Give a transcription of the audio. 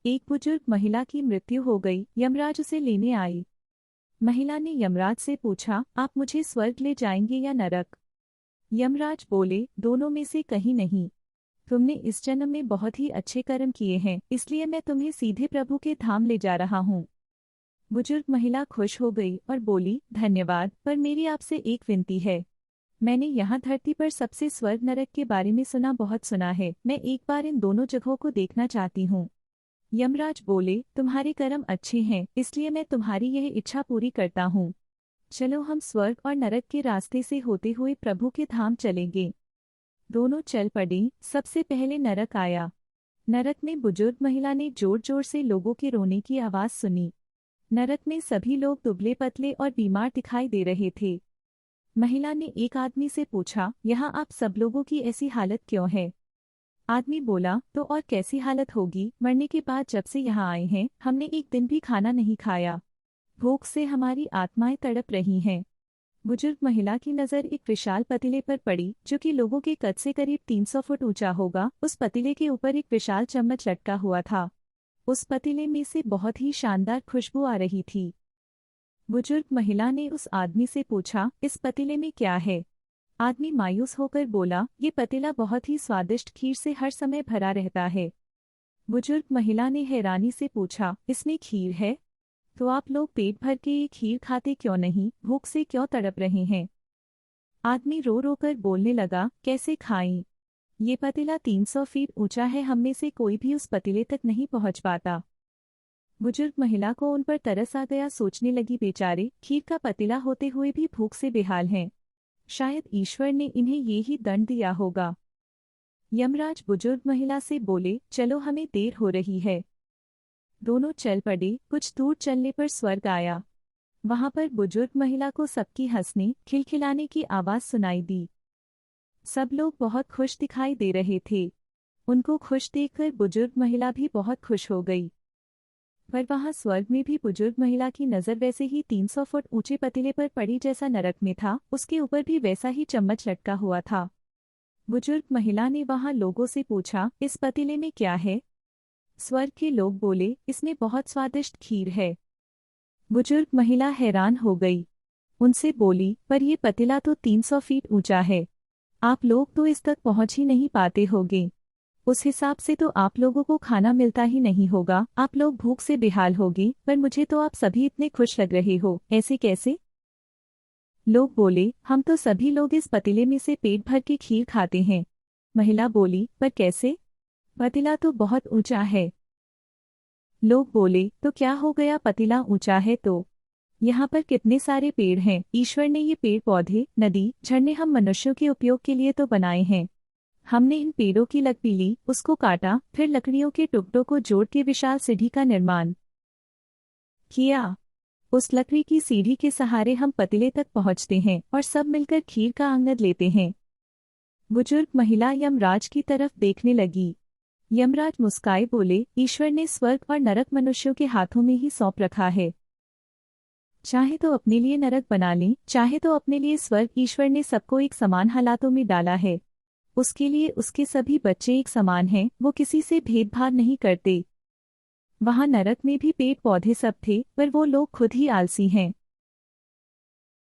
एक बुजुर्ग महिला की मृत्यु हो गई। यमराज उसे लेने आई। महिला ने यमराज से पूछा, आप मुझे स्वर्ग ले जाएंगे या नरक? यमराज बोले, दोनों में से कहीं नहीं। तुमने इस जन्म में बहुत ही अच्छे कर्म किए हैं, इसलिए मैं तुम्हें सीधे प्रभु के धाम ले जा रहा हूँ। बुजुर्ग महिला खुश हो गई और बोली, धन्यवाद, पर मेरी आपसे एक विनती है। मैंने यहाँ धरती पर सबसे स्वर्ग नरक के बारे में बहुत सुना है। मैं एक बार इन दोनों जगहों को देखना चाहती हूँ। यमराज बोले, तुम्हारे कर्म अच्छे हैं, इसलिए मैं तुम्हारी यह इच्छा पूरी करता हूँ। चलो हम स्वर्ग और नरक के रास्ते से होते हुए प्रभु के धाम चलेंगे। दोनों चल पड़े। सबसे पहले नरक आया। नरक में बुजुर्ग महिला ने जोर जोर से लोगों के रोने की आवाज सुनी। नरक में सभी लोग दुबले पतले और बीमार दिखाई दे रहे थे। महिला ने एक आदमी से पूछा, यहाँ आप सब लोगों की ऐसी हालत क्यों है? आदमी बोला, तो और कैसी हालत होगी, मरने के बाद जब से यहाँ आए हैं हमने एक दिन भी खाना नहीं खाया। भूख से हमारी आत्माएं तड़प रही हैं। बुजुर्ग महिला की नज़र एक विशाल पतीले पर पड़ी, जो कि लोगों के कद से करीब 300 फुट ऊंचा होगा। उस पतीले के ऊपर एक विशाल चम्मच लटका हुआ था। उस पतीले में से बहुत ही शानदार खुशबू आ रही थी। बुजुर्ग महिला ने उस आदमी से पूछा, इस पतीले में क्या है? आदमी मायूस होकर बोला, ये पतीला बहुत ही स्वादिष्ट खीर से हर समय भरा रहता है। बुजुर्ग महिला ने हैरानी से पूछा, इसमें खीर है? तो आप लोग पेट भर के ये खीर खाते क्यों नहीं, भूख से क्यों तड़प रहे हैं? आदमी रो रो कर बोलने लगा, कैसे खाएं? ये पतीला 300 फीट ऊंचा है, हम में से कोई भी उस पतीले तक नहीं पहुंच पाता। बुजुर्ग महिला को उन पर तरस आ गया। सोचने लगी, बेचारे खीर का पतीला होते हुए भी भूख से बेहाल हैं। शायद ईश्वर ने इन्हें ये ही दंड दिया होगा। यमराज बुजुर्ग महिला से बोले, चलो हमें देर हो रही है। दोनों चल पड़े। कुछ दूर चलने पर स्वर्ग आया। वहां पर बुजुर्ग महिला को सबकी हंसने खिलखिलाने की आवाज सुनाई दी। सब लोग बहुत खुश दिखाई दे रहे थे। उनको खुश देखकर बुजुर्ग महिला भी बहुत खुश हो गई। पर वहां स्वर्ग में भी बुजुर्ग महिला की नज़र वैसे ही 300 फुट ऊंचे पतीले पर पड़ी जैसा नरक में था। उसके ऊपर भी वैसा ही चम्मच लटका हुआ था। बुजुर्ग महिला ने वहां लोगों से पूछा, इस पतीले में क्या है? स्वर्ग के लोग बोले, इसमें बहुत स्वादिष्ट खीर है। बुजुर्ग महिला हैरान हो गई। उनसे बोली, पर यह पतीला तो 300 फीट ऊंचा है। आप लोग तो इस तक पहुंच ही नहीं पाते होंगे। उस हिसाब से तो आप लोगों को खाना मिलता ही नहीं होगा। आप लोग भूख से बेहाल होगी। पर मुझे तो आप सभी इतने खुश लग रहे हो, ऐसे कैसे? लोग बोले, हम तो सभी लोग इस पतीले में से पेट भर के खीर खाते हैं। महिला बोली, पर कैसे? पतीला तो बहुत ऊंचा है। लोग बोले, तो क्या हो गया, पतीला ऊंचा है तो? यहाँ पर कितने सारे पेड़ हैं। ईश्वर ने ये पेड़ पौधे, नदी, झरने हम मनुष्यों के उपयोग के लिए तो बनाए हैं। हमने इन पेड़ों की लकड़ी ली, उसको काटा, फिर लकड़ियों के टुकड़ों को जोड़ के विशाल सीढ़ी का निर्माण किया। उस लकड़ी की सीढ़ी के सहारे हम पतीले तक पहुंचते हैं और सब मिलकर खीर का आनंद लेते हैं। बुजुर्ग महिला यमराज की तरफ देखने लगी। यमराज मुस्काए बोले, ईश्वर ने स्वर्ग और नरक मनुष्यों के हाथों में ही सौंप रखा है। चाहे तो अपने लिए नरक बना लें, चाहे तो अपने लिए स्वर्ग। ईश्वर ने सबको एक समान हालातों में डाला है। उसके लिए उसके सभी बच्चे एक समान हैं, वो किसी से भेदभाव नहीं करते। वहां नरक में भी पेड़ पौधे सब थे, पर वो लोग खुद ही आलसी हैं।